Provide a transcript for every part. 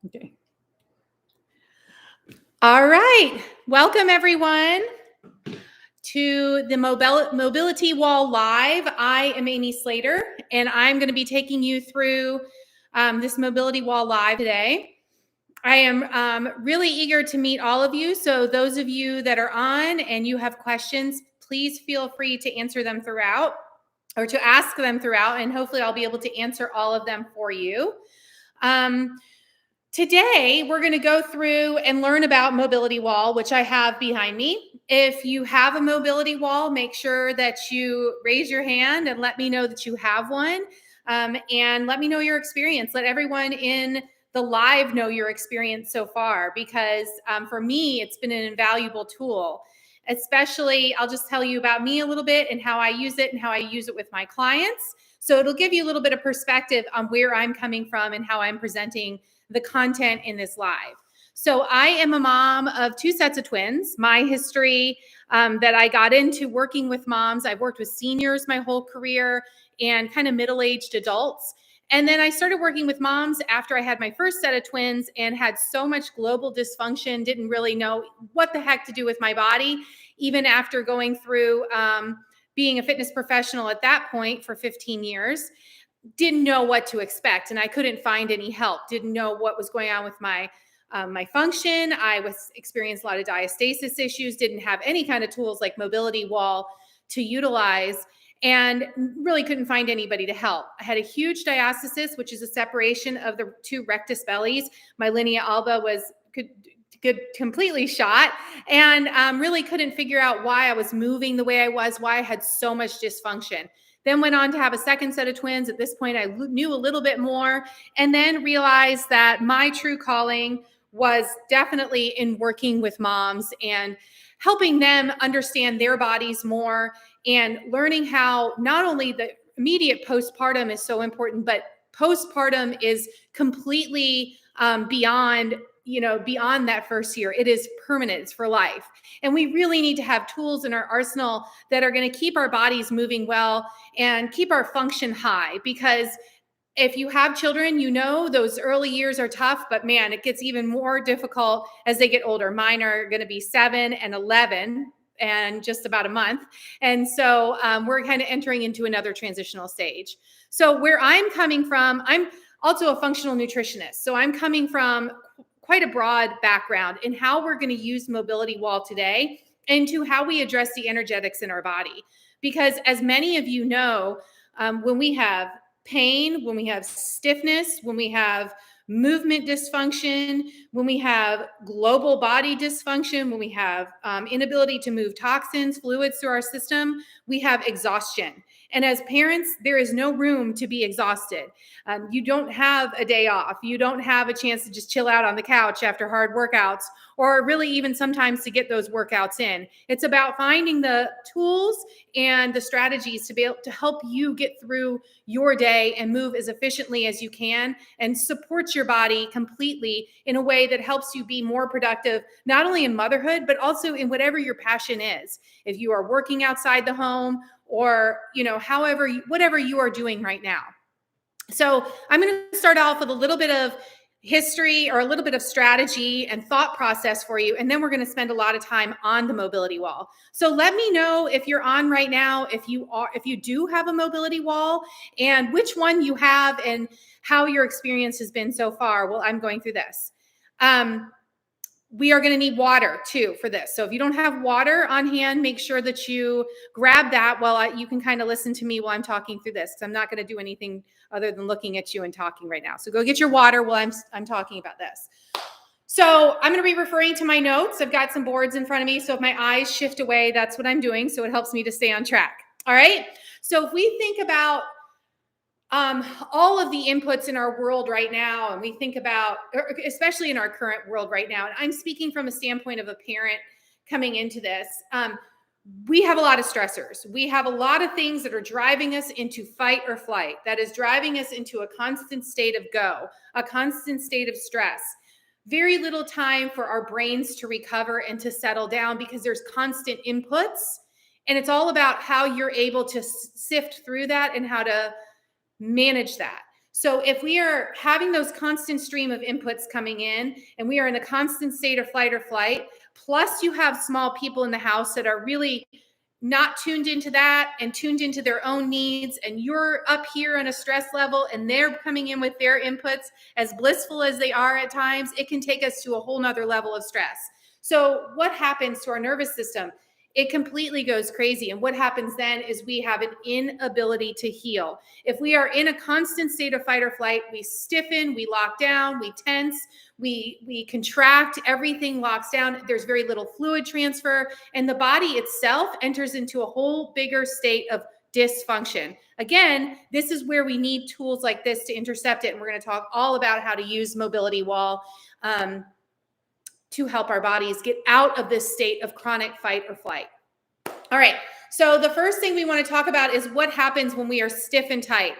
Okay. All right. Welcome, everyone, to the Mobility Wall Live. I am Amy Slater, and I'm going to be taking you through this Mobility Wall Live today. I am really eager to meet all of you. So those of you that are on and you have questions, please feel free to answer them throughout or to ask them throughout, and hopefully I'll be able to answer all of them for you. Today, we're going to go through and learn about mobility wall, which I have behind me. If you have a mobility wall, make sure that you raise your hand and let me know that you have one. And let me know your experience. Let everyone in the live know your experience so far, because for me, it's been an invaluable tool. Especially, I'll just tell you about me a little bit and how I use it and how I use it with my clients. So it'll give you a little bit of perspective on where I'm coming from and how I'm presenting the content in this live. So I am a mom of two sets of twins. My history that I got into working with moms, I've worked with seniors my whole career and kind of middle-aged adults. And then I started working with moms after I had my first set of twins and had so much global dysfunction, didn't really know what the heck to do with my body, even after going through being a fitness professional at that point for 15 years. Didn't know what to expect, and I couldn't find any help. Didn't know what was going on with my function. I was experienced a lot of diastasis issues. Didn't have any kind of tools like mobility wall to utilize, and really couldn't find anybody to help. I had a huge diastasis, which is a separation of the two rectus bellies. My linea alba was completely shot, and really couldn't figure out why I was moving the way I was, why I had so much dysfunction. Then went on to have a second set of twins. At this point, I knew a little bit more, and then realized that my true calling was definitely in working with moms and helping them understand their bodies more and learning how not only the immediate postpartum is so important, but postpartum is completely beyond that first year. It is permanent. It's for life. And we really need to have tools in our arsenal that are going to keep our bodies moving well and keep our function high. Because if you have children, those early years are tough, but man, it gets even more difficult as they get older. Mine are going to be 7 and 11 and just about a month. And so we're kind of entering into another transitional stage. So where I'm coming from, I'm also a functional nutritionist. So I'm coming from quite a broad background in how we're going to use mobility wall today and to how we address the energetics in our body. Because as many of you know, when we have pain, when we have stiffness, when we have movement dysfunction, when we have global body dysfunction, when we have inability to move toxins, fluids through our system, we have exhaustion. And as parents, there is no room to be exhausted. You don't have a day off. You don't have a chance to just chill out on the couch after hard workouts, or really even sometimes to get those workouts in. It's about finding the tools and the strategies to be able to help you get through your day and move as efficiently as you can and support your body completely in a way that helps you be more productive, not only in motherhood, but also in whatever your passion is. If you are working outside the home or, whatever you are doing right now. So I'm going to start off with a little bit of history or a little bit of strategy and thought process for you. And then we're going to spend a lot of time on the mobility wall. So let me know if you're on right now, if you do have a mobility wall and which one you have and how your experience has been so far. Well, I'm going through this. We are going to need water too for this. So if you don't have water on hand, make sure that you grab that while you can kind of listen to me while I'm talking through this. Because I'm not going to do anything other than looking at you and talking right now. So go get your water while I'm talking about this. So I'm going to be referring to my notes. I've got some boards in front of me. So if my eyes shift away, that's what I'm doing. So it helps me to stay on track. All right. So if we think about all of the inputs in our world right now, and we think about, especially in our current world right now, and I'm speaking from a standpoint of a parent coming into this, we have a lot of stressors. We have a lot of things that are driving us into fight or flight. That is driving us into a constant state of go, a constant state of stress. Very little time for our brains to recover and to settle down because there's constant inputs. And it's all about how you're able to sift through that and how to manage that. So if we are having those constant stream of inputs coming in and we are in a constant state of fight or flight, plus you have small people in the house that are really not tuned into that and tuned into their own needs, and you're up here on a stress level and they're coming in with their inputs, as blissful as they are at times, it can take us to a whole nother level of stress. So what happens to our nervous system? It completely goes crazy. And what happens then is we have an inability to heal. If we are in a constant state of fight or flight, we stiffen, we lock down, we tense, we contract, everything locks down. There's very little fluid transfer, and the body itself enters into a whole bigger state of dysfunction. Again, this is where we need tools like this to intercept it. And we're going to talk all about how to use mobility wall to help our bodies get out of this state of chronic fight or flight. All right. So the first thing we want to talk about is what happens when we are stiff and tight.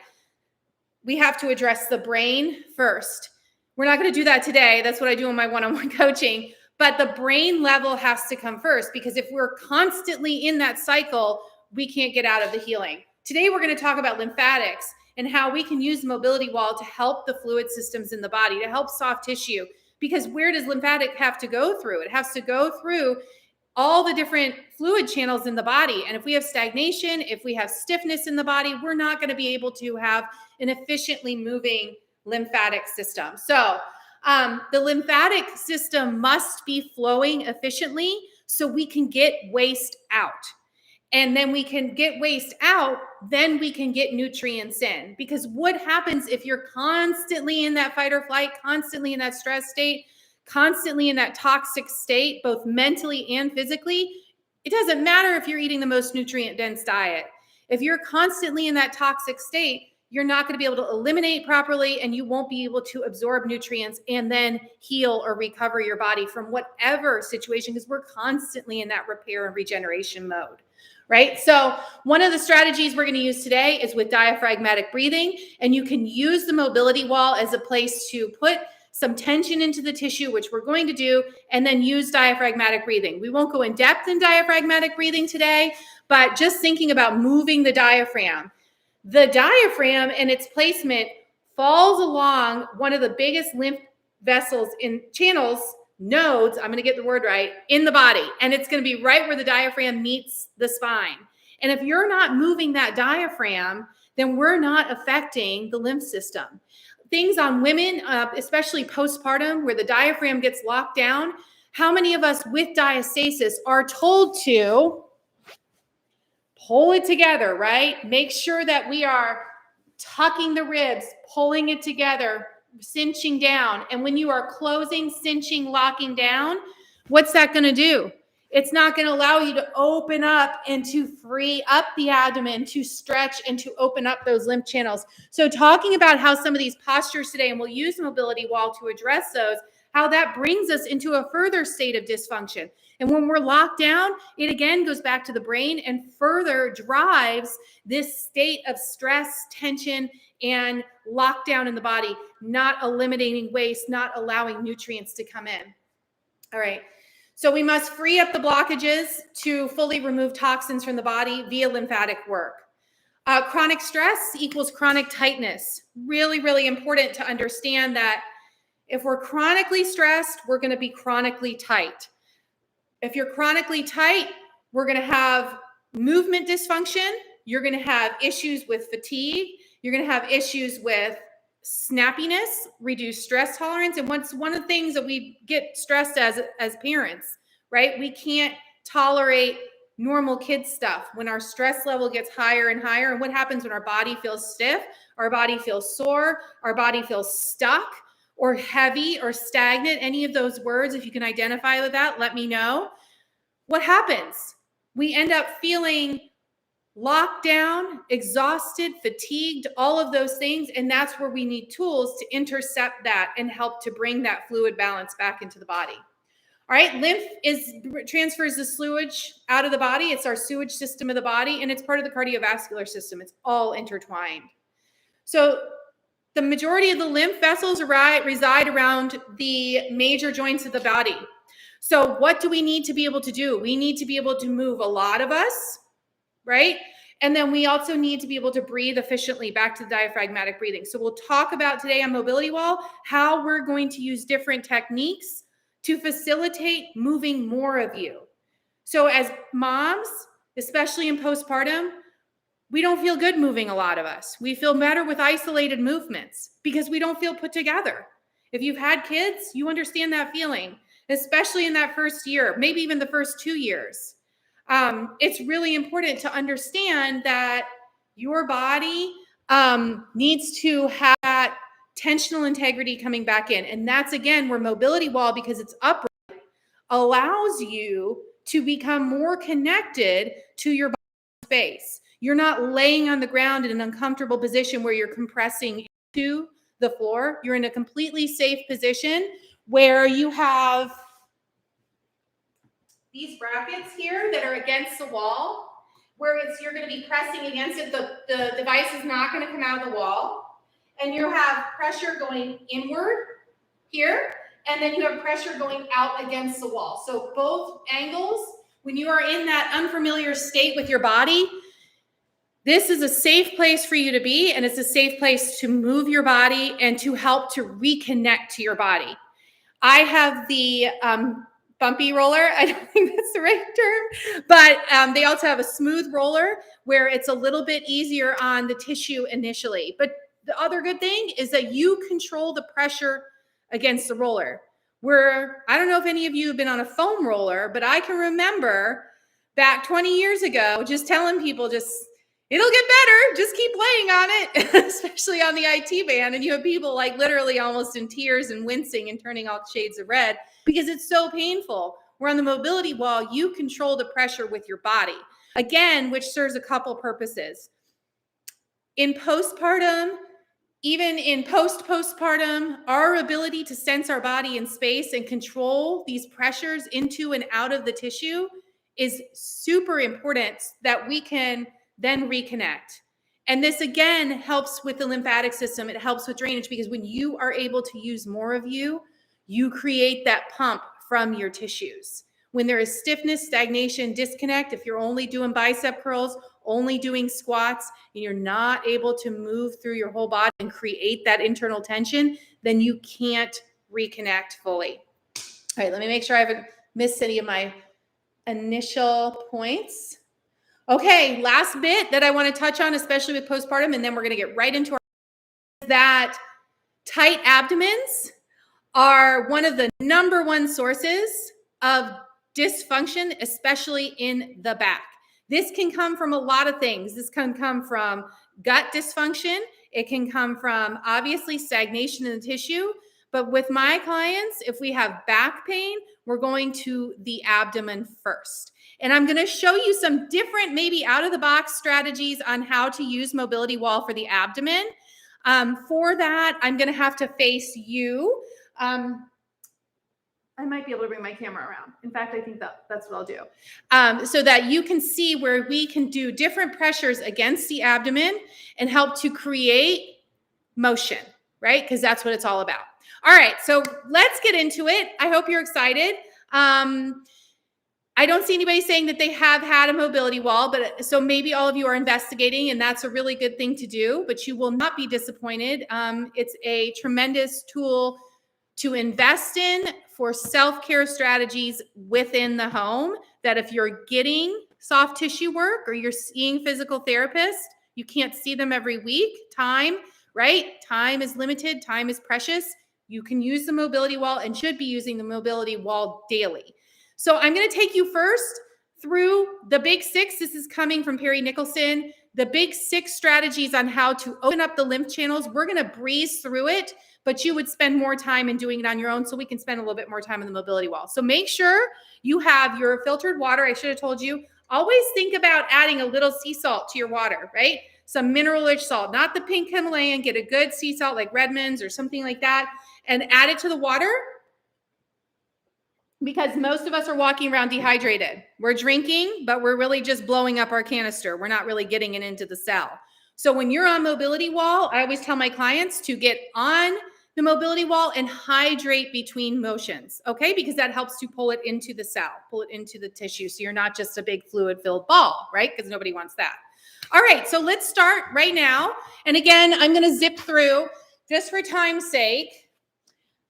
We have to address the brain first. We're not going to do that today. That's what I do in my one-on-one coaching. But the brain level has to come first, because if we're constantly in that cycle, we can't get out of the healing. Today, we're going to talk about lymphatics and how we can use the mobility wall to help the fluid systems in the body, to help soft tissue. Because where does lymphatic have to go through? It has to go through all the different fluid channels in the body. And if we have stagnation, if we have stiffness in the body, we're not going to be able to have an efficiently moving lymphatic system. So the lymphatic system must be flowing efficiently so we can get waste out. And then we can get waste out, then we can get nutrients in. Because what happens if you're constantly in that fight or flight, constantly in that stress state, constantly in that toxic state, both mentally and physically? It doesn't matter if you're eating the most nutrient-dense diet. If you're constantly in that toxic state, you're not going to be able to eliminate properly, and you won't be able to absorb nutrients and then heal or recover your body from whatever situation, because we're constantly in that repair and regeneration mode. Right? So one of the strategies we're going to use today is with diaphragmatic breathing, and you can use the mobility wall as a place to put some tension into the tissue, which we're going to do, and then use diaphragmatic breathing. We won't go in depth in diaphragmatic breathing today, but just thinking about moving the diaphragm. The diaphragm and its placement falls along one of the biggest lymph vessels in channels, nodes, I'm going to get the word right, in the body. And it's going to be right where the diaphragm meets the spine. And if you're not moving that diaphragm, then we're not affecting the lymph system. Things on women, especially postpartum, where the diaphragm gets locked down. How many of us with diastasis are told to pull it together, right? Make sure that we are tucking the ribs, pulling it together, cinching down. And when you are closing, cinching, locking down, what's that going to do? It's not going to allow you to open up and to free up the abdomen, to stretch and to open up those lymph channels. So talking about how some of these postures today, and we'll use the mobility wall to address those, how that brings us into a further state of dysfunction. And when we're locked down, it again goes back to the brain and further drives this state of stress, tension, and lockdown in the body, not eliminating waste, not allowing nutrients to come in. All right. So we must free up the blockages to fully remove toxins from the body via lymphatic work. Chronic stress equals chronic tightness. Really, really important to understand that if we're chronically stressed, we're going to be chronically tight. If you're chronically tight, we're going to have movement dysfunction. You're going to have issues with fatigue. You're going to have issues with snappiness, reduced stress tolerance. And one of the things that we get stressed as parents, right? We can't tolerate normal kid stuff when our stress level gets higher and higher. And what happens when our body feels stiff, our body feels sore, our body feels stuck or heavy or stagnant? Any of those words, if you can identify with that, let me know. What happens? We end up feeling locked down, exhausted, fatigued, all of those things. And that's where we need tools to intercept that and help to bring that fluid balance back into the body. All right, lymph transfers the sewage out of the body. It's our sewage system of the body, and it's part of the cardiovascular system. It's all intertwined. So the majority of the lymph vessels reside around the major joints of the body. So what do we need to be able to do? We need to be able to move a lot of us, right? And then we also need to be able to breathe efficiently, back to the diaphragmatic breathing. So we'll talk about today on mobility wall, how we're going to use different techniques to facilitate moving more of you. So as moms, especially in postpartum, we don't feel good moving, a lot of us. We feel better with isolated movements because we don't feel put together. If you've had kids, you understand that feeling, especially in that first year, maybe even the first 2 years. It's really important to understand that your body needs to have that tensional integrity coming back in. And that's, again, where mobility wall, because it's upright, allows you to become more connected to your body space. You're not laying on the ground in an uncomfortable position where you're compressing to the floor. You're in a completely safe position where you have these brackets here that are against the wall, where you're going to be pressing against it. The device is not going to come out of the wall. And you have pressure going inward here, and then you have pressure going out against the wall. So both angles, when you are in that unfamiliar state with your body, this is a safe place for you to be, and it's a safe place to move your body and to help to reconnect to your body. I have the bumpy roller. I don't think that's the right term, but they also have a smooth roller where it's a little bit easier on the tissue initially. But the other good thing is that you control the pressure against the roller. Where, I don't know if any of you have been on a foam roller, but I can remember back 20 years ago just telling people, it'll get better, just keep playing on it, especially on the IT band. And you have people like literally almost in tears and wincing and turning all shades of red because it's so painful. Where on the mobility wall, you control the pressure with your body. Again, which serves a couple purposes. In postpartum, even in postpartum, our ability to sense our body in space and control these pressures into and out of the tissue is super important, that we can then reconnect. And this, again, helps with the lymphatic system. It helps with drainage, because when you are able to use more of you, you create that pump from your tissues. When there is stiffness, stagnation, disconnect, if you're only doing bicep curls, only doing squats, and you're not able to move through your whole body and create that internal tension, then you can't reconnect fully. All right, let me make sure I haven't missed any of my initial points. Okay, last bit that I want to touch on, especially with postpartum, and then we're going to get right into that tight abdomens are one of the number one sources of dysfunction, especially in the back. This can come from a lot of things. This can come from gut dysfunction. It can come from, obviously, stagnation in the tissue. But with my clients, if we have back pain, we're going to the abdomen first. And I'm going to show you some different, maybe out-of-the-box strategies on how to use mobility wall for the abdomen. For that, I'm going to have to face you. I might be able to bring my camera around. In fact, I think that's what I'll do. So that you can see where we can do different pressures against the abdomen and help to create motion, right? Because that's what it's all about. All right, so let's get into it. I hope you're excited. I don't see anybody saying that they have had a mobility wall, but so maybe all of you are investigating, and that's a really good thing to do, but you will not be disappointed. It's a tremendous tool to invest in for self-care strategies within the home, that if you're getting soft tissue work or you're seeing physical therapists, you can't see them every week. Time, right? Time is limited. Time is precious. You can use the mobility wall and should be using the mobility wall daily. So I'm going to take you first through the big six. This is coming from Perry Nicholson. The big six strategies on how to open up the lymph channels. We're going to breeze through it, but you would spend more time in doing it on your own, so we can spend a little bit more time on the mobility wall. So make sure you have your filtered water. I should have told you. Always think about adding a little sea salt to your water, right? Some mineral-rich salt, not the pink Himalayan. Get a good sea salt like Redmond's or something like that, and add it to the water, because most of us are walking around dehydrated. We're drinking, but we're really just blowing up our canister. We're not really getting it into the cell. So when you're on mobility wall, I always tell my clients to get on the mobility wall and hydrate between motions, okay? Because that helps to pull it into the cell, pull it into the tissue, so you're not just a big fluid-filled ball, right? Because nobody wants that. All right, so let's start right now. And again, I'm going to zip through just for time's sake,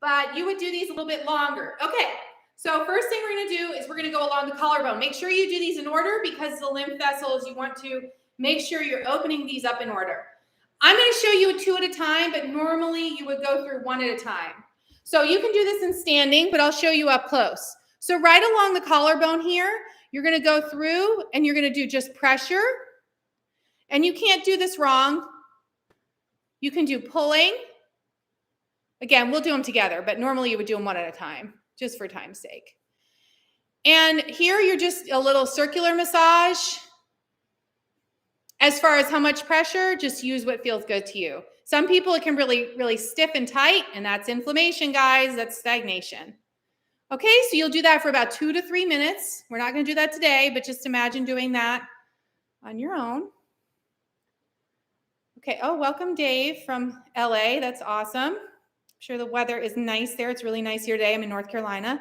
but you would do these a little bit longer. Okay, so first thing we're going to do is we're going to go along the collarbone. Make sure you do these in order because the lymph vessels, you want to make sure you're opening these up in order. I'm going to show you 2 at a time, but normally you would go through 1 at a time. So you can do this in standing, but I'll show you up close. So right along the collarbone here, you're going to go through and you're going to do just pressure. And you can't do this wrong. You can do pulling. Again, we'll do them together, but normally you would do them 1 at a time, just for time's sake. And here you're just a little circular massage. As far as how much pressure, just use what feels good to you. Some people, it can really stiff and tight, and that's inflammation, guys. That's stagnation. Okay, so you'll do that for about 2 to 3 minutes. We're not going to do that today, but just imagine doing that on your own. Okay, oh, welcome Dave from LA. That's awesome. I'm sure the weather is nice there. It's really nice here today. I'm in North Carolina.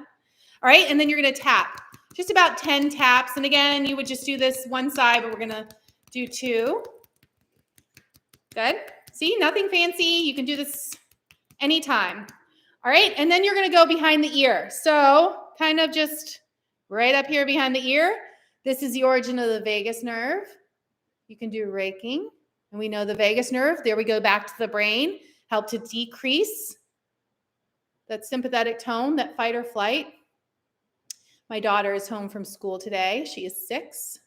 All right, and then you're going to tap. Just about 10 taps. And again, you would just do this one side, but we're going to do 2. Good. See, nothing fancy. You can do this anytime. All right, and then you're going to go behind the ear. So kind of just right up here behind the ear. This is the origin of the vagus nerve. You can do raking. And we know the vagus nerve, there we go back to the brain, help to decrease that sympathetic tone, that fight or flight. My daughter is home from school today. She is 6.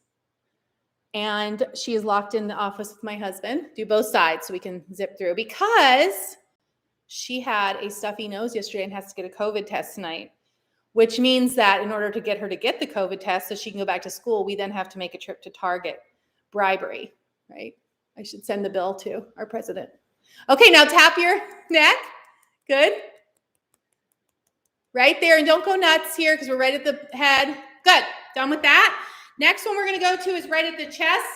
And she is locked in the office with my husband. Do both sides so we can zip through because she had a stuffy nose yesterday and has to get a COVID test tonight, which means that in order to get her to get the COVID test so she can go back to school, we then have to make a trip to Target. Bribery, right? I should send the bill to our president. Okay, now tap your neck. Good. Right there, and don't go nuts here because we're right at the head. Good. Done with that. Next one we're going to go to is right at the chest.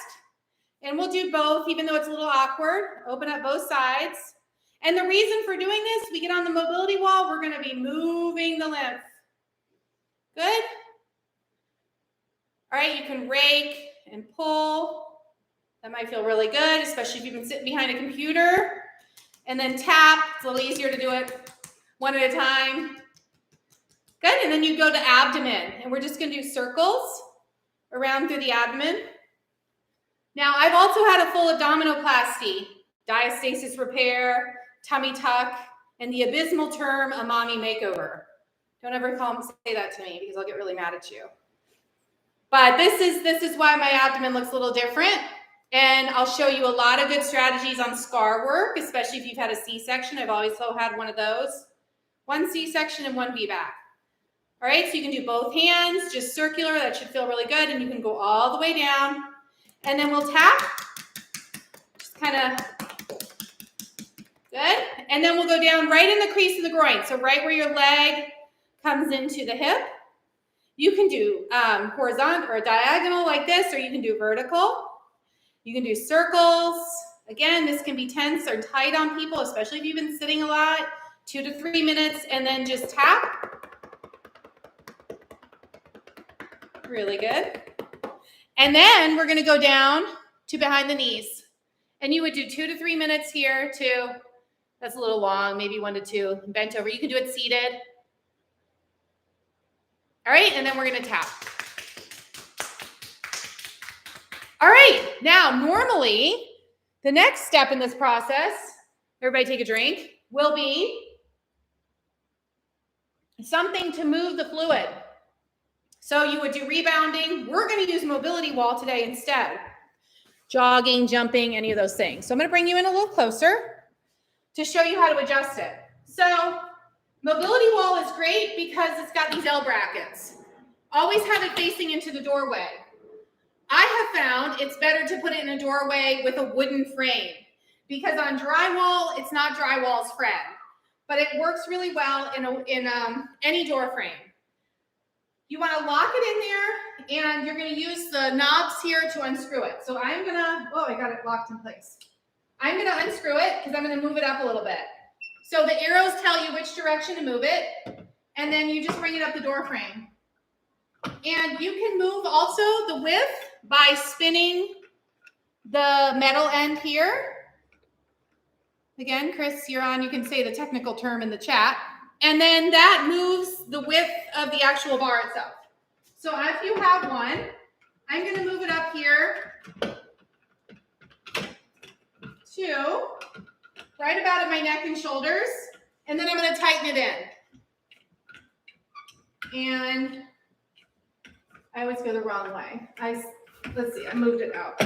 And we'll do both, even though it's a little awkward. Open up both sides. And the reason for doing this, we get on the mobility wall, we're going to be moving the lymph. Good. All right, you can rake and pull. That might feel really good, especially if you've been sitting behind a computer. And then tap. It's a little easier to do it 1 at a time. Good. And then you go to abdomen. And we're just going to do circles around through the abdomen. Now, I've also had a full abdominoplasty, diastasis repair, tummy tuck, and the abysmal term, a mommy makeover. Don't ever say that to me because I'll get really mad at you. But this is why my abdomen looks a little different. And I'll show you a lot of good strategies on scar work, especially if you've had a C-section. I've always had one of those. 1 C-section and 1 VBAC. All right, so you can do both hands, just circular. That should feel really good. And you can go all the way down. And then we'll tap. Just kind of good. And then we'll go down right in the crease of the groin. So right where your leg comes into the hip. You can do horizontal or diagonal like this, or you can do vertical. You can do circles. Again, this can be tense or tight on people, especially if you've been sitting a lot. 2 to 3 minutes, and then just tap. Really good. And then we're going to go down to behind the knees. And you would do 2 to 3 minutes here too. That's a little long, maybe 1 to 2. Bent over. You can do it seated. All right, and then we're going to tap. All right, now normally the next step in this process, everybody take a drink, will be something to move the fluid. So you would do rebounding. We're going to use mobility wall today instead. Jogging, jumping, any of those things. So I'm going to bring you in a little closer to show you how to adjust it. So mobility wall is great because it's got these L brackets. Always have it facing into the doorway. I have found it's better to put it in a doorway with a wooden frame because on drywall, it's not drywall's friend, but it works really well in any door frame. You want to lock it in there, and you're going to use the knobs here to unscrew it. So I'm going to, oh, I got it locked in place. I'm going to unscrew it because I'm going to move it up a little bit. So the arrows tell you which direction to move it, and then you just bring it up the door frame. And you can move also the width by spinning the metal end here. Again, Chris, you're on. You can say the technical term in the chat. And then that moves the width of the actual bar itself. So if you have one, I'm going to move it up here to right about at my neck and shoulders. And then I'm going to tighten it in. And I always go the wrong way. Let's see, I moved it out.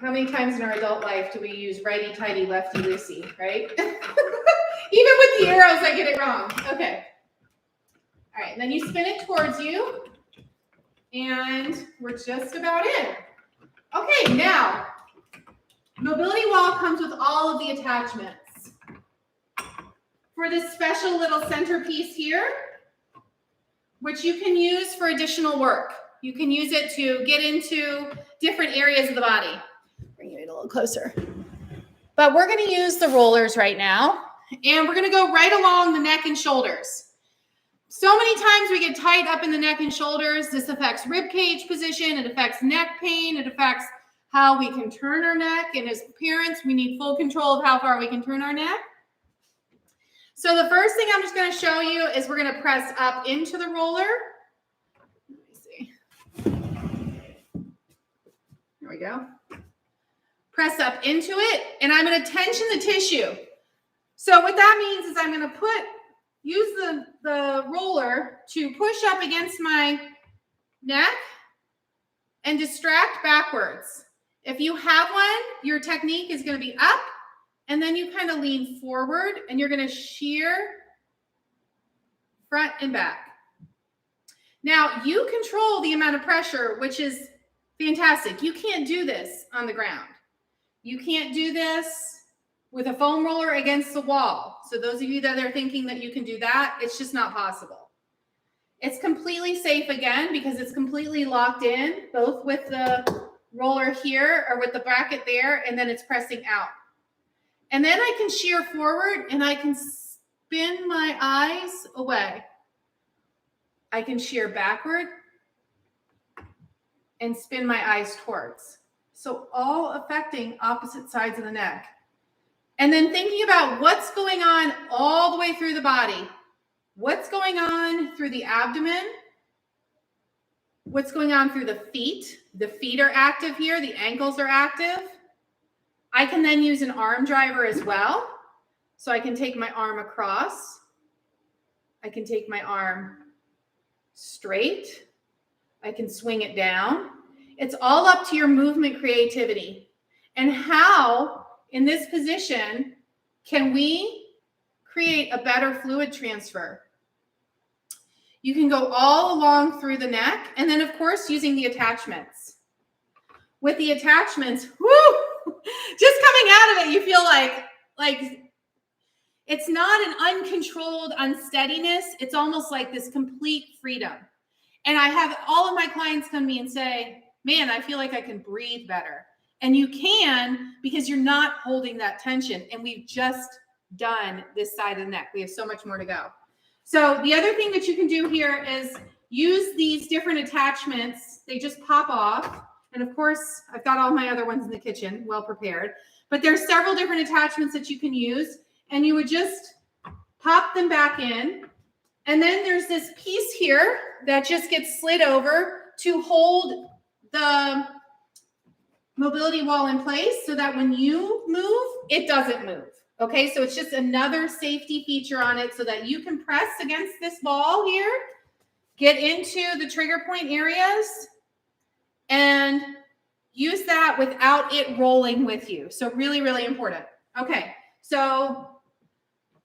How many times in our adult life do we use righty-tighty, lefty-loosey, right? Even with the arrows, I get it wrong. Okay. All right, and then you spin it towards you, and we're just about in. Okay, now, mobility wall comes with all of the attachments. For this special little centerpiece here, which you can use for additional work. You can use it to get into different areas of the body. Bring it a little closer. But we're going to use the rollers right now, and we're going to go right along the neck and shoulders. So many times we get tight up in the neck and shoulders. This affects rib cage position. It affects neck pain. It affects how we can turn our neck. And as parents, we need full control of how far we can turn our neck. So the first thing I'm just going to show you is we're going to press up into the roller. Let me see. There we go. Press up into it, and I'm going to tension the tissue. So what that means is I'm going to use the roller to push up against my neck and distract backwards. If you have one, your technique is going to be up, and then you kind of lean forward, and you're going to shear front and back. Now, you control the amount of pressure, which is fantastic. You can't do this on the ground. You can't do this with a foam roller against the wall. So those of you that are thinking that you can do that, it's just not possible. It's completely safe again because it's completely locked in, both with the roller here or with the bracket there, and then it's pressing out. And then I can shear forward and I can spin my eyes away. I can shear backward and spin my eyes towards. So all affecting opposite sides of the neck. And then thinking about what's going on all the way through the body. What's going on through the abdomen? What's going on through the feet? The feet are active here. The ankles are active. I can then use an arm driver as well. So I can take my arm across. I can take my arm straight. I can swing it down. It's all up to your movement creativity. And how, in this position, can we create a better fluid transfer? You can go all along through the neck, and then, of course, using the attachments. With the attachments, whoo, just coming out of it, you feel like it's not an uncontrolled unsteadiness. It's almost like this complete freedom. And I have all of my clients come to me and say, man, I feel like I can breathe better. And you can, because you're not holding that tension. And we've just done this side of the neck. We have so much more to go. So the other thing that you can do here is use these different attachments. They just pop off. And of course, I've got all my other ones in the kitchen, well prepared. But there's several different attachments that you can use. And you would just pop them back in. And then there's this piece here that just gets slid over to hold the mobility wall in place so that when you move, it doesn't move. Okay, so it's just another safety feature on it so that you can press against this ball here, get into the trigger point areas, and use that without it rolling with you. So really, really important. Okay, so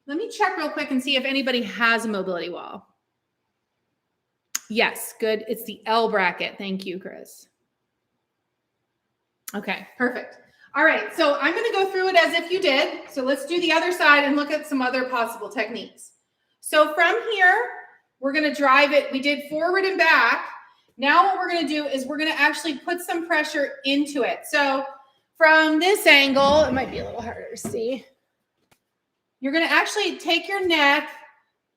let me check real quick and see if anybody has a mobility wall. Yes, good. It's the L bracket. Thank you, Chris. Okay, perfect. All right, so I'm going to go through it as if you did. So let's do the other side and look at some other possible techniques. So from here, we're going to drive it. We did forward and back. Now what we're going to do is we're going to actually put some pressure into it. So from this angle, it might be a little harder to see. You're going to actually take your neck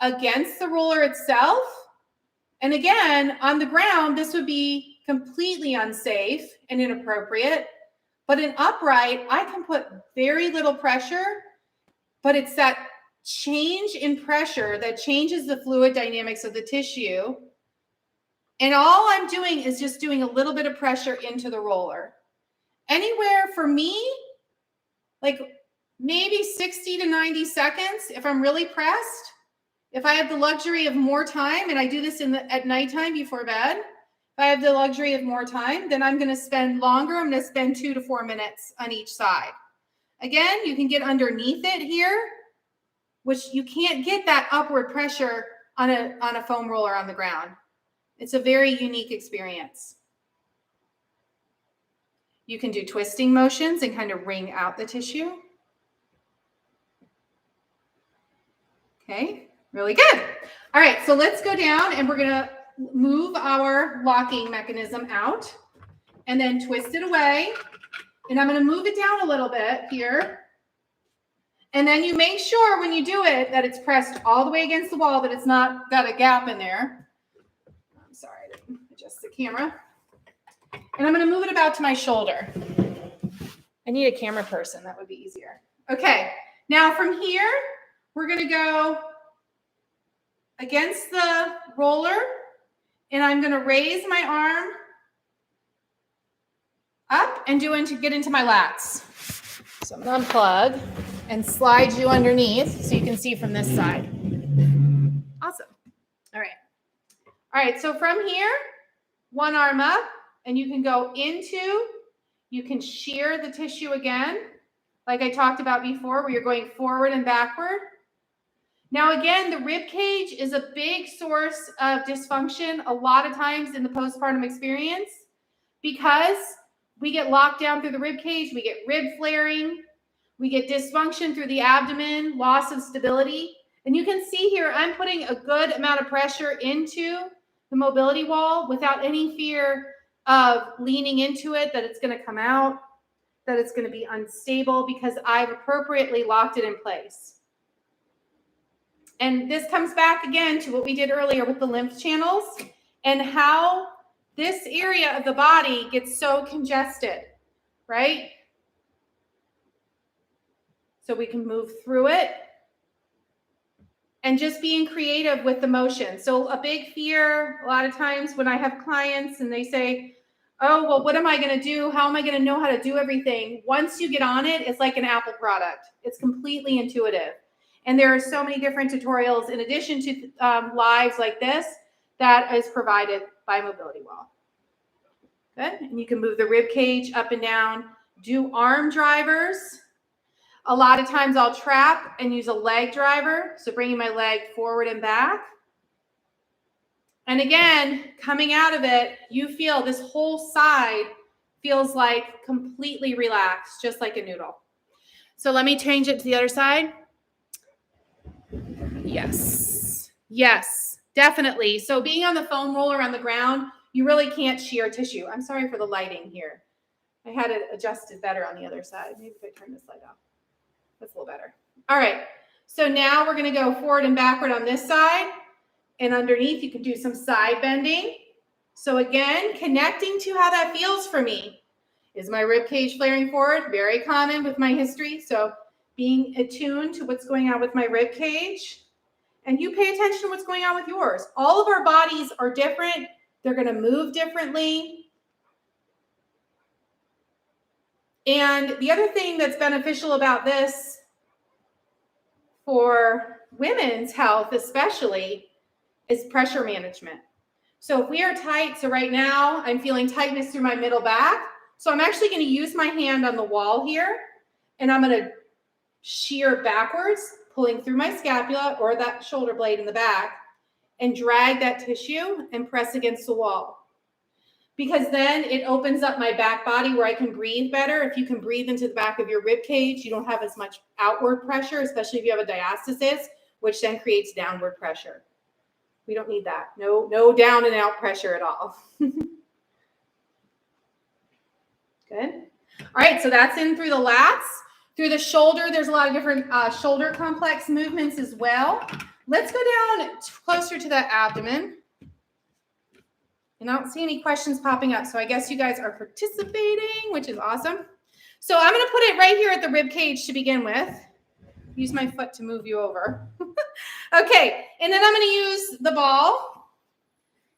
against the roller itself And again, on the ground, this would be completely unsafe and inappropriate. But in upright, I can put very little pressure, but it's that change in pressure that changes the fluid dynamics of the tissue. And all I'm doing is just doing a little bit of pressure into the roller. Anywhere for me, like maybe 60 to 90 seconds if I'm really pressed. If I have the luxury of more time, and I do this at nighttime before bed, if I have the luxury of more time, then I'm going to spend longer. I'm going to spend 2 to 4 minutes on each side. Again, you can get underneath it here, which you can't get that upward pressure on a foam roller on the ground. It's a very unique experience. You can do twisting motions and kind of wring out the tissue. Okay, really good. All right, so let's go down and we're going to move our locking mechanism out and then twist it away. And I'm going to move it down a little bit here. And then you make sure when you do it that it's pressed all the way against the wall, that it's not got a gap in there. I'm sorry, I didn't adjust the camera. And I'm going to move it about to my shoulder. I need a camera person. That would be easier. Okay, now from here, we're going to go against the roller, and I'm going to raise my arm up and get into my lats. So I'm going to unplug and slide you underneath so you can see from this side. Awesome. All right. All right, so from here, one arm up, and you can go into, you can shear the tissue again, like I talked about before, where you're going forward and backward. Now, again, the rib cage is a big source of dysfunction a lot of times in the postpartum experience because we get locked down through the rib cage, we get rib flaring, we get dysfunction through the abdomen, loss of stability. And you can see here, I'm putting a good amount of pressure into the mobility wall without any fear of leaning into it, that it's going to come out, that it's going to be unstable, because I've appropriately locked it in place. And this comes back again to what we did earlier with the lymph channels and how this area of the body gets so congested, right? So we can move through it and just being creative with the motion. So a big fear a lot of times when I have clients and they say, oh, well, what am I going to do? How am I going to know how to do everything? Once you get on it, it's like an Apple product. It's completely intuitive. And there are so many different tutorials in addition to lives like this that is provided by Mobility Wall. Good. And you can move the rib cage up and down, do arm drivers. A lot of times I'll trap and use a leg driver. So bringing my leg forward and back. And again, coming out of it, you feel this whole side feels like completely relaxed, just like a noodle. So let me change it to the other side. Yes. Yes, definitely. So being on the foam roller on the ground, you really can't shear tissue. I'm sorry for the lighting here. I had it adjusted better on the other side. Maybe if I turn this light off. That's a little better. All right. So now we're going to go forward and backward on this side. And underneath, you can do some side bending. So again, connecting to how that feels for me. Is my rib cage flaring forward? Very common with my history. So being attuned to what's going on with my rib cage. And you pay attention to what's going on with yours. All of our bodies are different. They're going to move differently. And the other thing that's beneficial about this for women's health especially is pressure management. So if we are tight, so right now I'm feeling tightness through my middle back. So I'm actually going to use my hand on the wall here, and I'm going to shear backwards, pulling through my scapula or that shoulder blade in the back, and drag that tissue and press against the wall. Because then it opens up my back body where I can breathe better. If you can breathe into the back of your rib cage, you don't have as much outward pressure, especially if you have a diastasis, which then creates downward pressure. We don't need that. No down and out pressure at all. Good. All right, so that's in through the lats. Through the shoulder, there's a lot of different shoulder complex movements as well. Let's go down closer to that abdomen. And I don't see any questions popping up. So I guess you guys are participating, which is awesome. So I'm going to put it right here at the rib cage to begin with. Use my foot to move you over. Okay, and then I'm going to use the ball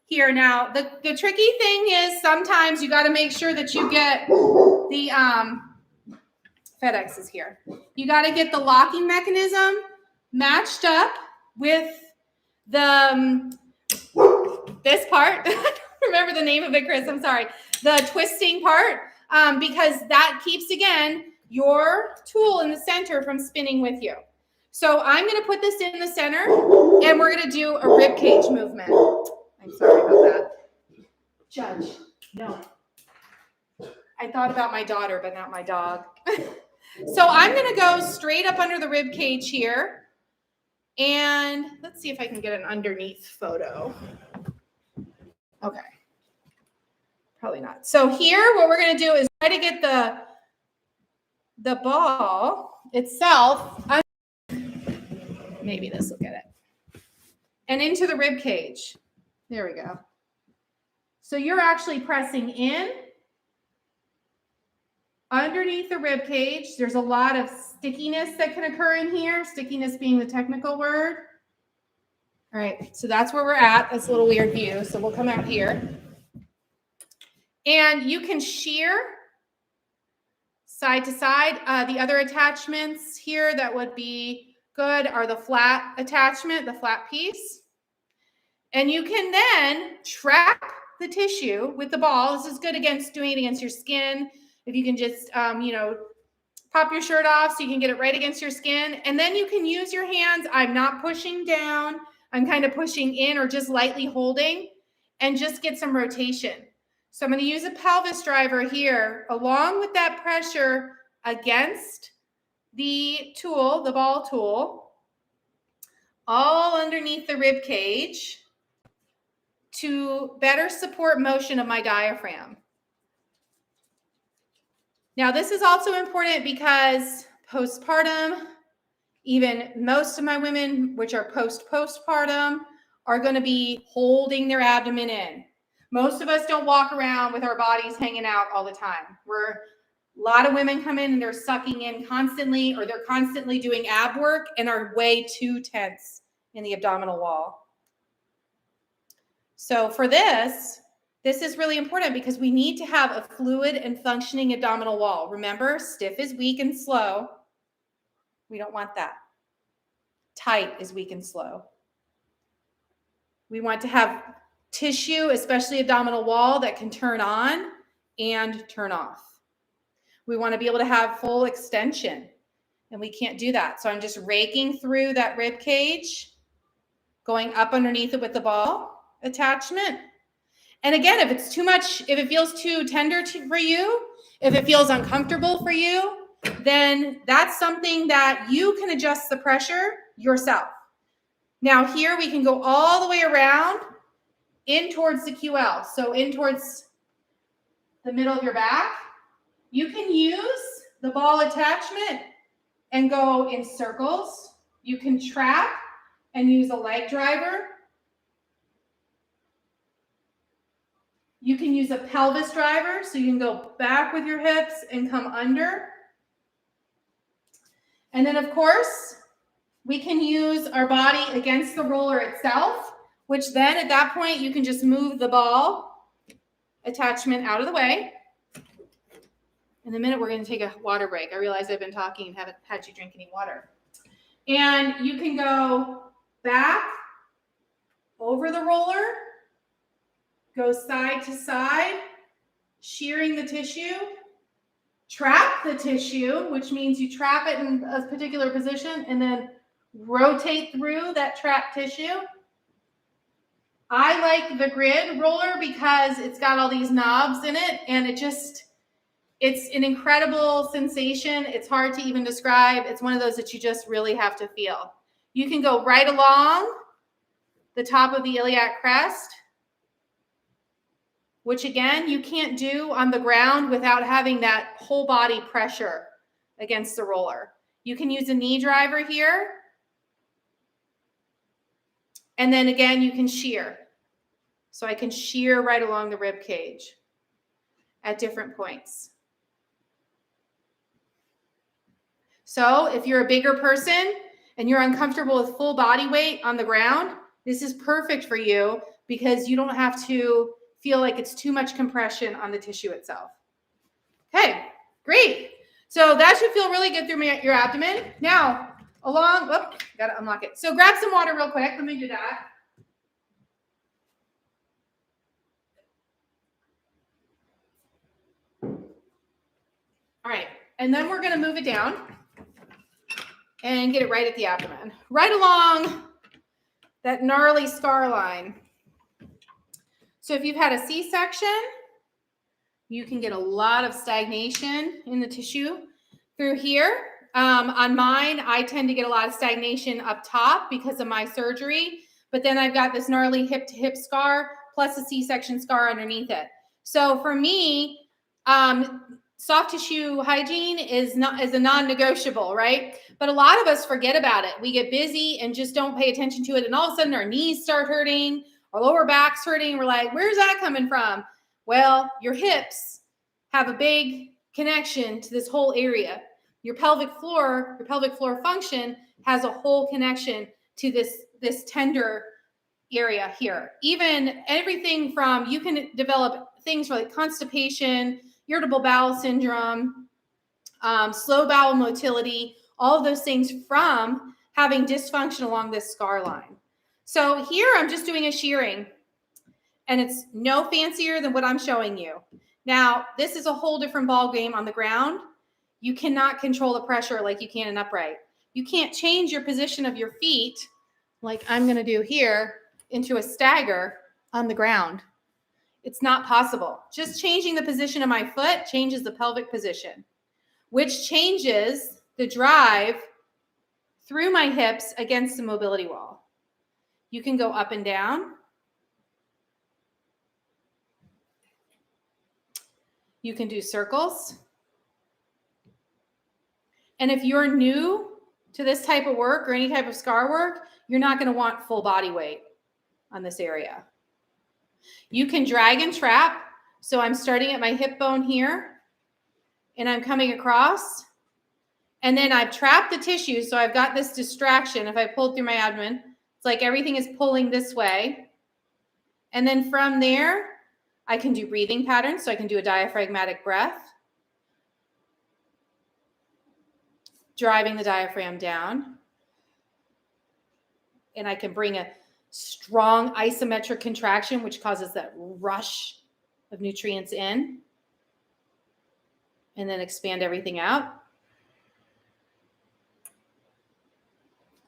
here. Now, the tricky thing is sometimes you got to make sure that you get the FedEx is here. You got to get the locking mechanism matched up with the this part. I don't remember the name of it, Chris. I'm sorry. The twisting part, because that keeps, again, your tool in the center from spinning with you. So I'm going to put this in the center, and we're going to do a rib cage movement. I'm sorry about that. Judge, no. I thought about my daughter, but not my dog. So I'm going to go straight up under the rib cage here. And let's see if I can get an underneath photo. Okay. Probably not. So here, what we're going to do is try to get the ball itself. Maybe this will get it. And into the rib cage. There we go. So you're actually pressing in underneath the rib cage. There's a lot of stickiness that can occur in here, stickiness being the technical word. All right, so that's where we're at. That's a little weird view, so we'll come out here. And you can shear side to side. The other attachments here that would be good are the flat attachment, the flat piece. And you can then trap the tissue with the ball. This is good against doing it against your skin. If you can just, pop your shirt off so you can get it right against your skin. And then you can use your hands. I'm not pushing down. I'm kind of pushing in or just lightly holding and just get some rotation. So I'm going to use a pelvis driver here along with that pressure against the tool, the ball tool, all underneath the rib cage to better support motion of my diaphragm. Now, this is also important because postpartum, even most of my women, which are postpartum, are going to be holding their abdomen in. Most of us don't walk around with our bodies hanging out all the time. A lot of women come in and they're sucking in constantly, or they're constantly doing ab work and are way too tense in the abdominal wall. So for this is really important because we need to have a fluid and functioning abdominal wall. Remember, stiff is weak and slow. We don't want that. Tight is weak and slow. We want to have tissue, especially abdominal wall, that can turn on and turn off. We want to be able to have full extension, and we can't do that. So I'm just raking through that rib cage, going up underneath it with the ball attachment. And again, if it's too much, if it feels too tender for you, if it feels uncomfortable for you, then that's something that you can adjust the pressure yourself. Now here we can go all the way around in towards the QL. So in towards the middle of your back. You can use the ball attachment and go in circles. You can trap and use a leg driver. You can use a pelvis driver, so you can go back with your hips and come under. And then, of course, we can use our body against the roller itself, which then at that point, you can just move the ball attachment out of the way. In a minute, we're going to take a water break. I realize I've been talking and haven't had you drink any water. And you can go back over the roller, go side to side, shearing the tissue, trap the tissue, which means you trap it in a particular position and then rotate through that trapped tissue. I like the grid roller because it's got all these knobs in it, and it's an incredible sensation. It's hard to even describe. It's one of those that you just really have to feel. You can go right along the top of the iliac crest, which again, you can't do on the ground without having that whole body pressure against the roller. You can use a knee driver here. And then again, you can shear. So I can shear right along the rib cage at different points. So if you're a bigger person and you're uncomfortable with full body weight on the ground, this is perfect for you because you don't have to feel like it's too much compression on the tissue itself. Okay, great. So that should feel really good through your abdomen. Now, gotta unlock it. So grab some water real quick. Let me do that. All right, and then we're gonna move it down and get it right at the abdomen, right along that gnarly scar line. So if you've had a C-section, you can get a lot of stagnation in the tissue through here. On mine, I tend to get a lot of stagnation up top because of my surgery, but then I've got this gnarly hip-to-hip scar plus a C-section scar underneath it. So for me, soft tissue hygiene is a non-negotiable, right? But a lot of us forget about it. We get busy and just don't pay attention to it, and all of a sudden our knees start hurting, our lower back's hurting. We're like, where's that coming from? Well, your hips have a big connection to this whole area. Your pelvic floor function has a whole connection to this tender area here. Even everything from, you can develop things like constipation, irritable bowel syndrome, slow bowel motility, all of those things from having dysfunction along this scar line. So here I'm just doing a shearing, and it's no fancier than what I'm showing you. Now, this is a whole different ball game on the ground. You cannot control the pressure like you can in upright. You can't change your position of your feet like I'm going to do here into a stagger on the ground. It's not possible. Just changing the position of my foot changes the pelvic position, which changes the drive through my hips against the mobility wall. You can go up and down. You can do circles. And if you're new to this type of work or any type of scar work, you're not going to want full body weight on this area. You can drag and trap. So I'm starting at my hip bone here, and I'm coming across, and then I've trapped the tissue. So I've got this distraction. If I pull through my abdomen, it's like everything is pulling this way. And then from there, I can do breathing patterns. So I can do a diaphragmatic breath, driving the diaphragm down. And I can bring a strong isometric contraction, which causes that rush of nutrients in. And then expand everything out.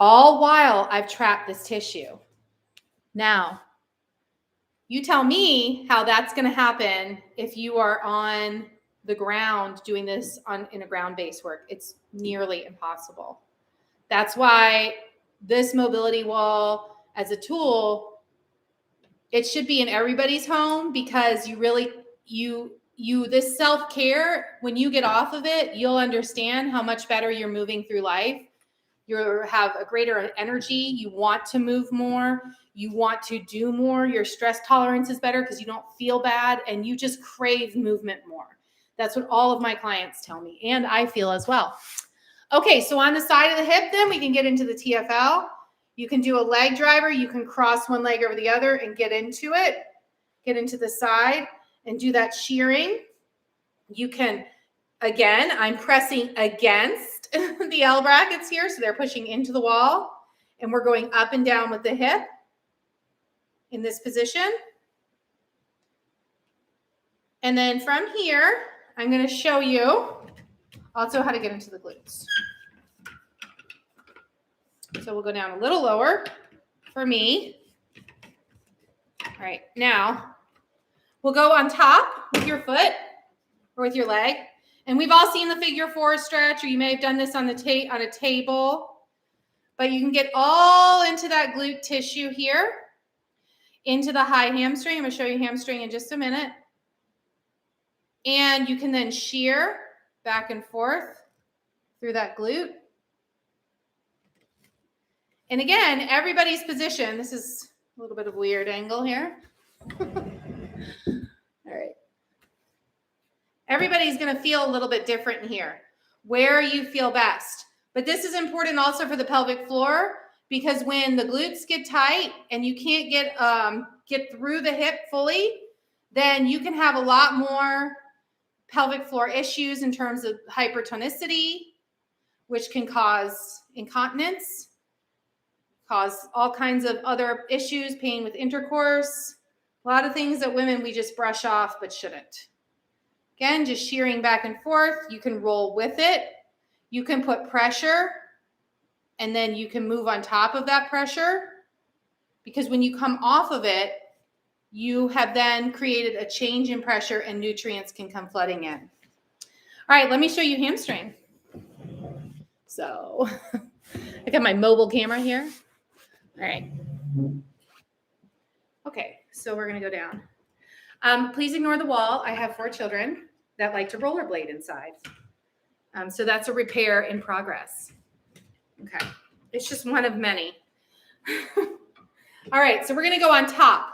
All while I've trapped this tissue. Now, you tell me how that's going to happen if you are on the ground doing this in a ground-based work. It's nearly impossible. That's why this mobility wall as a tool, it should be in everybody's home, because this self-care, when you get off of it, you'll understand how much better you're moving through life. You have a greater energy. You want to move more. You want to do more. Your stress tolerance is better because you don't feel bad, and you just crave movement more. That's what all of my clients tell me, and I feel as well. Okay, so on the side of the hip, then we can get into the TFL. You can do a leg driver. You can cross one leg over the other and get into it, get into the side and do that shearing. You can, again, I'm pressing against the L brackets here, so they're pushing into the wall, and we're going up and down with the hip in this position. And then from here, I'm going to show you also how to get into the glutes. So we'll go down a little lower for me. All right, now we'll go on top with your foot or with your leg. And we've all seen the figure 4 stretch, or you may have done this on a table. But you can get all into that glute tissue here, into the high hamstring. I'm going to show you hamstring in just a minute. And you can then shear back and forth through that glute. And again, everybody's position, this is a little bit of a weird angle here. All right. Everybody's going to feel a little bit different in here, where you feel best. But this is important also for the pelvic floor, because when the glutes get tight and you can't get through the hip fully, then you can have a lot more pelvic floor issues in terms of hypertonicity, which can cause incontinence, cause all kinds of other issues, pain with intercourse, a lot of things that women, we just brush off but shouldn't. Again, just shearing back and forth. You can roll with it. You can put pressure, and then you can move on top of that pressure, because when you come off of it, you have then created a change in pressure and nutrients can come flooding in. All right, let me show you hamstring. So I got my mobile camera here. All right. Okay, so we're going to go down. Please ignore the wall. I have 4 children that like to rollerblade inside. So that's a repair in progress. Okay, it's just one of many. All right, so we're going to go on top.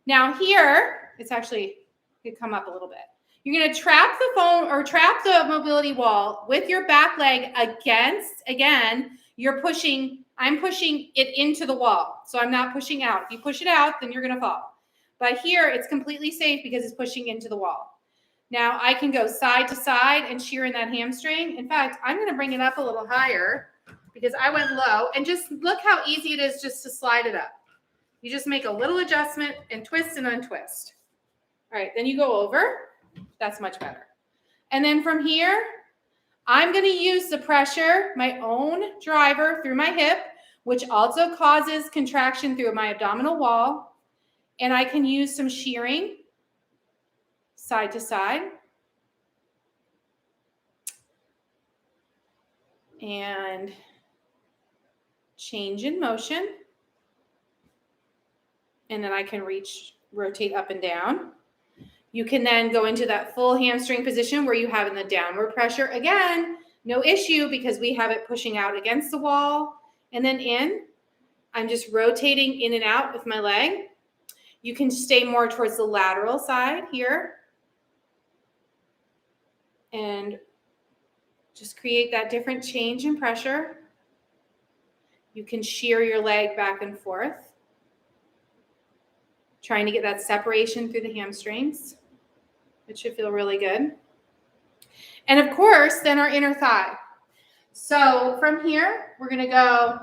Now here, it's actually could come up a little bit. You're going to trap the phone or trap the mobility wall with your back leg against, again, I'm pushing it into the wall. So I'm not pushing out. If you push it out, then you're going to fall. But here it's completely safe because it's pushing into the wall. Now I can go side to side and shear in that hamstring. In fact, I'm going to bring it up a little higher because I went low, and just look how easy it is just to slide it up. You just make a little adjustment and twist and untwist. All right, then you go over. That's much better. And then from here, I'm going to use the pressure, my own driver through my hip, which also causes contraction through my abdominal wall. And I can use some shearing side to side. And change in motion. And then I can rotate up and down. You can then go into that full hamstring position where you have in the downward pressure. Again, no issue because we have it pushing out against the wall. And then in, I'm just rotating in and out with my leg. You can stay more towards the lateral side here. And just create that different change in pressure. You can shear your leg back and forth, trying to get that separation through the hamstrings. It should feel really good. And of course, then our inner thigh. So from here, we're going to go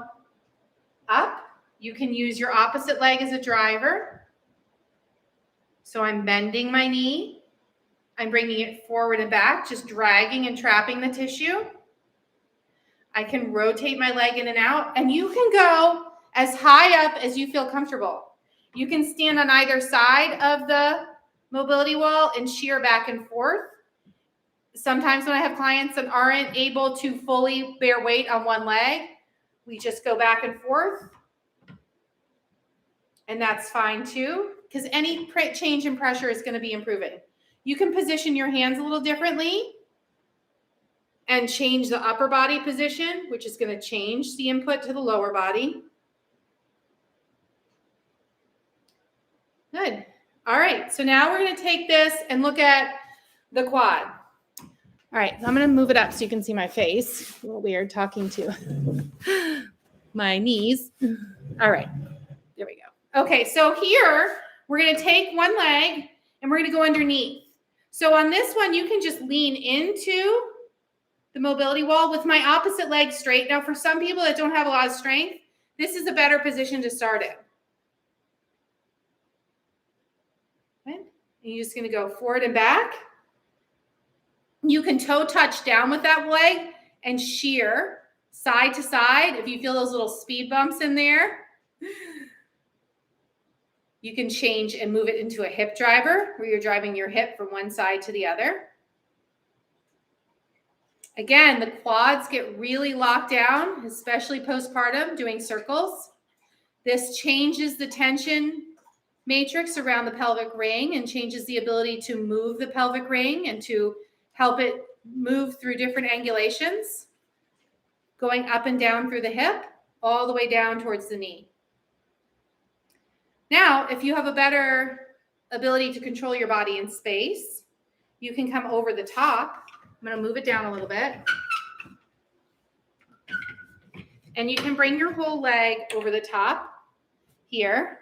up. You can use your opposite leg as a driver. So I'm bending my knee. I'm bringing it forward and back, just dragging and trapping the tissue. I can rotate my leg in and out, and you can go as high up as you feel comfortable. You can stand on either side of the mobility wall and shear back and forth. Sometimes when I have clients that aren't able to fully bear weight on one leg, we just go back and forth. And that's fine too, because any change in pressure is going to be improving. You can position your hands a little differently and change the upper body position, which is going to change the input to the lower body. Good. All right, so now we're going to take this and look at the quad. All right, I'm going to move it up so you can see my face. A little weird talking to my knees. All right, there we go. Okay, so here we're going to take one leg and we're going to go underneath. So on this one, you can just lean into the mobility wall with my opposite leg straight. Now, for some people that don't have a lot of strength, this is a better position to start in. And you're just going to go forward and back. You can toe touch down with that leg and shear side to side. If you feel those little speed bumps in there, you can change and move it into a hip driver where you're driving your hip from one side to the other. Again, the quads get really locked down, especially postpartum, doing circles. This changes the tension matrix around the pelvic ring and changes the ability to move the pelvic ring and to help it move through different angulations, going up and down through the hip, all the way down towards the knee. Now, if you have a better ability to control your body in space, you can come over the top. I'm going to move it down a little bit. And you can bring your whole leg over the top here.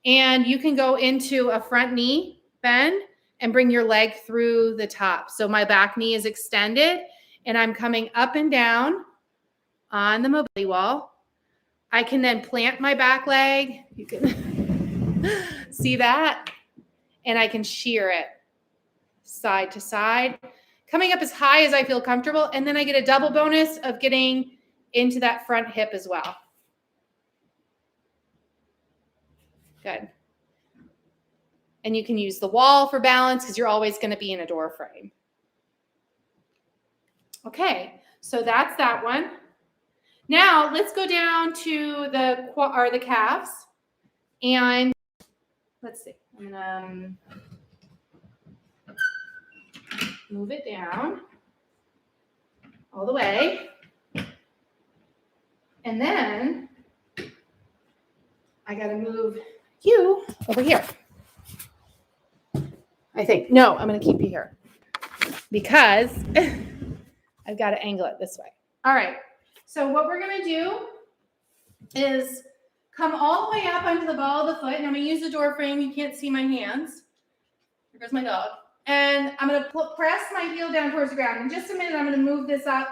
And you can go into a front knee bend and bring your leg through the top. So my back knee is extended and I'm coming up and down on the mobility wall. I can then plant my back leg. You can see that. And I can shear it side to side, coming up as high as I feel comfortable. And then I get a double bonus of getting into that front hip as well. Good. And you can use the wall for balance because you're always going to be in a door frame. Okay, so that's that one. Now let's go down to the calves. And let's see. I'm going to move it down all the way. And then I got to move you over here. I think. No, I'm going to keep you here because I've got to angle it this way. All right. So what we're going to do is come all the way up onto the ball of the foot. And I'm going to use the door frame. You can't see my hands. Here goes my dog. And I'm going to press my heel down towards the ground. In just a minute, I'm going to move this up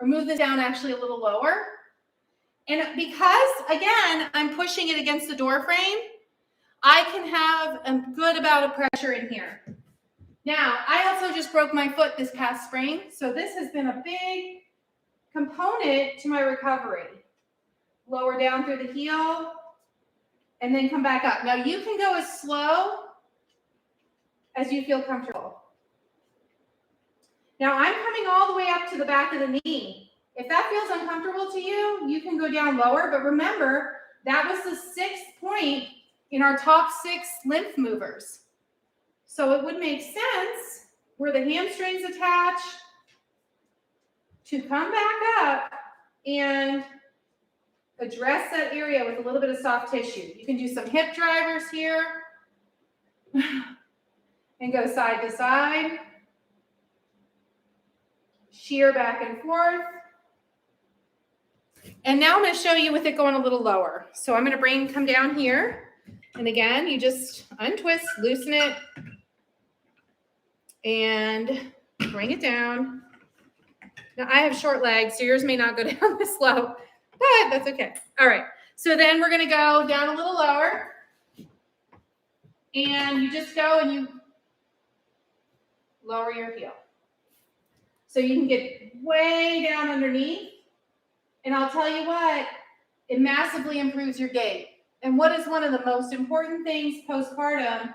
or move this down actually a little lower. And because, again, I'm pushing it against the door frame, I can have a good amount of pressure in here. Now, I also just broke my foot this past spring, so this has been a big component to my recovery. Lower down through the heel, and then come back up. Now, you can go as slow as you feel comfortable. Now, I'm coming all the way up to the back of the knee. If that feels uncomfortable to you, you can go down lower, but remember, that was the 6th point in our top 6 lymph movers. So it would make sense where the hamstrings attach to come back up and address that area with a little bit of soft tissue. You can do some hip drivers here and go side to side. Shear back and forth. And now I'm going to show you with it going a little lower. So I'm going to come down here. And again, you just untwist, loosen it, and bring it down. Now, I have short legs, so yours may not go down this low, but that's okay. All right. So then we're going to go down a little lower. And you just go and you lower your heel. So you can get way down underneath. And I'll tell you what, it massively improves your gait. And what is one of the most important things postpartum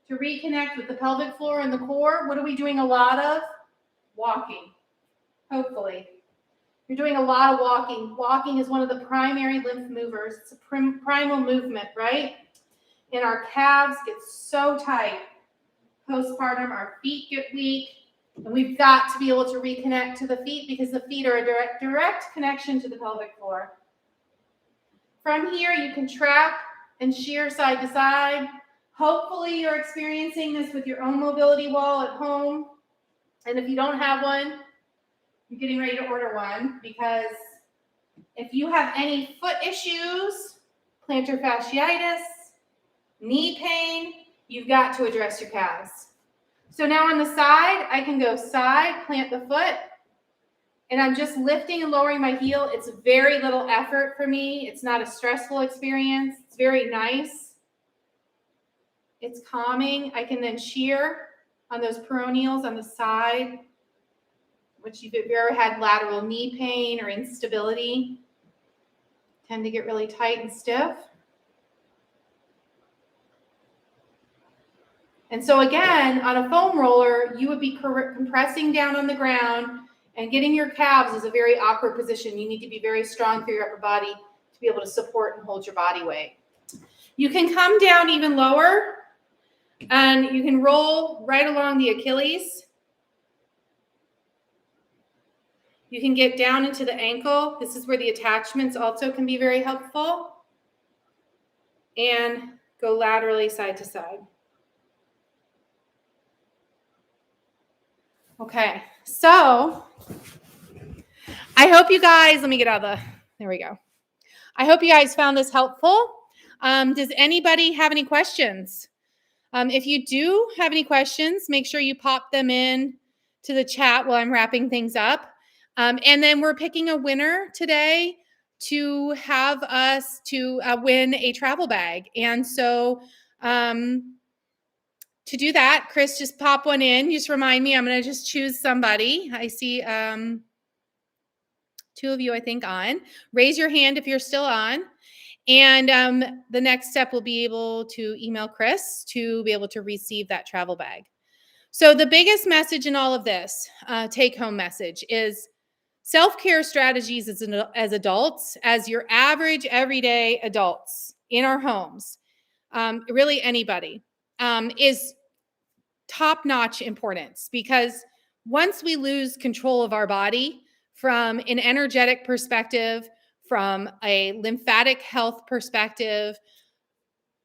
to reconnect with the pelvic floor and the core? What are we doing a lot of? Walking, hopefully. You're doing a lot of walking. Walking is one of the primary lymph movers. It's a primal movement, right? And our calves get so tight. Postpartum, our feet get weak. And we've got to be able to reconnect to the feet because the feet are a direct connection to the pelvic floor. From here, you can trap and shear side to side. Hopefully, you're experiencing this with your own mobility wall at home. And if you don't have one, you're getting ready to order one because if you have any foot issues, plantar fasciitis, knee pain, you've got to address your calves. So now on the side, I can go side, plant the foot, and I'm just lifting and lowering my heel. It's very little effort for me. It's not a stressful experience. It's very nice. It's calming. I can then shear on those peroneals on the side, which if you've ever had lateral knee pain or instability, tend to get really tight and stiff. And so again, on a foam roller, you would be compressing down on the ground, and getting your calves is a very awkward position. You need to be very strong through your upper body to be able to support and hold your body weight. You can come down even lower, and you can roll right along the Achilles. You can get down into the ankle. This is where the attachments also can be very helpful. and go laterally side to side. Okay, so I hope you guys, let me get out of there we go. I hope you guys found this helpful. Does anybody have any questions? If you do have any questions, make sure you pop them in to the chat while I'm wrapping things up. And then we're picking a winner today to have us to win a travel bag. And so to do that, Chris, just pop one in. Just remind me, I'm going to just choose somebody. I see two of you, I think, on. Raise your hand if you're still on. And the next step will be able to email Chris to be able to receive that travel bag. So the biggest message in all of this, take-home message, is self-care strategies as adults, as your average everyday adults in our homes, really anybody, is top-notch importance, because once we lose control of our body from an energetic perspective, from a lymphatic health perspective,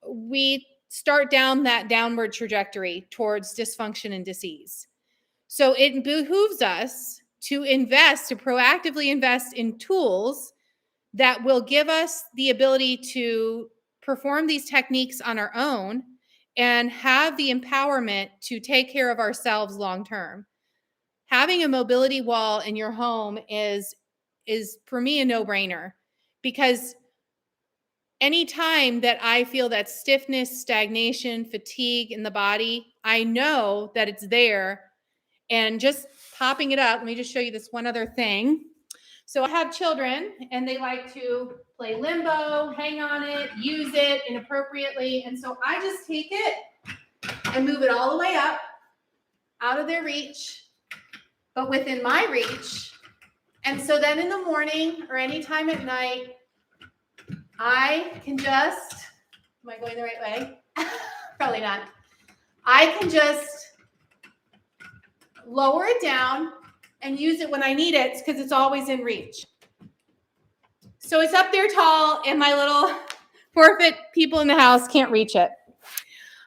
we start down that downward trajectory towards dysfunction and disease. So it behooves us to proactively invest in tools that will give us the ability to perform these techniques on our own and have the empowerment to take care of ourselves long term. Having a mobility wall in your home is for me a no-brainer, because anytime that I feel that stiffness, stagnation, fatigue in the body, I know that it's there. And just popping it up, let me just show you this one other thing. So I have children and they like to play limbo, hang on it, use it inappropriately. And so I just take it and move it all the way up, out of their reach, but within my reach. And so then in the morning or anytime at night, I can just, am I going the right way? Probably not. I can just lower it down and use it when I need it, because it's always in reach. So it's up there tall and my little 4-foot people in the house can't reach it.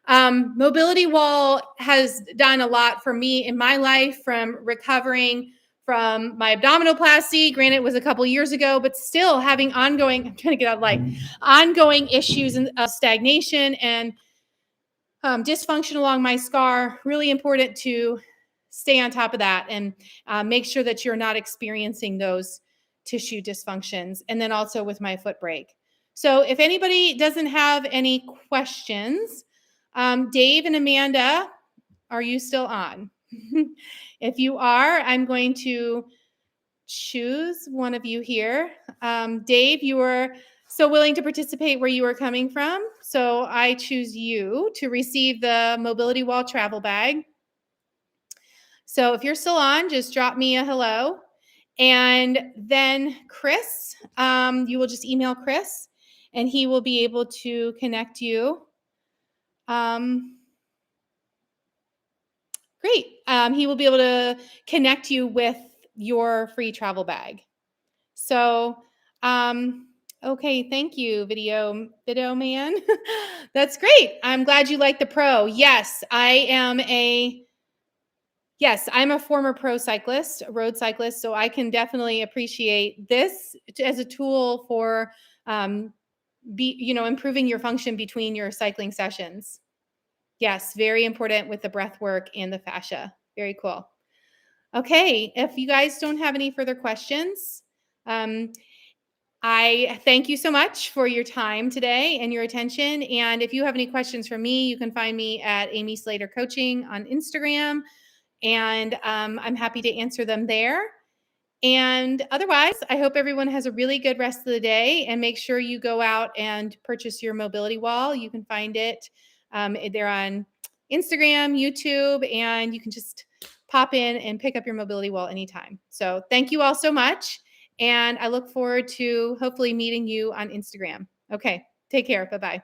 Mobility wall has done a lot for me in my life, from recovering from my abdominoplasty. Granted, it was a couple years ago, but still having ongoing, I'm trying to get out of light, ongoing issues of stagnation and dysfunction along my scar. Really important to stay on top of that and make sure that you're not experiencing those tissue dysfunctions. And then also with my foot brake. So if anybody doesn't have any questions, Dave and Amanda, are you still on? If you are, I'm going to choose one of you here. Dave, you were so willing to participate where you were coming from. So I choose you to receive the mobility wall travel bag. So if you're still on, just drop me a hello. And then Chris, you will just email Chris and he will be able to connect you. Great. He will be able to connect you with your free travel bag. So, okay. Thank you, video man. That's great. I'm glad you like the pro. Yes, I'm a former pro cyclist, a road cyclist. So I can definitely appreciate this as a tool for, improving your function between your cycling sessions. Yes, very important with the breath work and the fascia. Very cool. Okay, if you guys don't have any further questions, I thank you so much for your time today and your attention. And if you have any questions for me, you can find me at Amy Slater Coaching on Instagram. And I'm happy to answer them there. And otherwise, I hope everyone has a really good rest of the day, and make sure you go out and purchase your mobility wall. You can find it. They're on Instagram, YouTube, and you can just pop in and pick up your mobility wall anytime. So thank you all so much. And I look forward to hopefully meeting you on Instagram. Okay, take care. Bye-bye.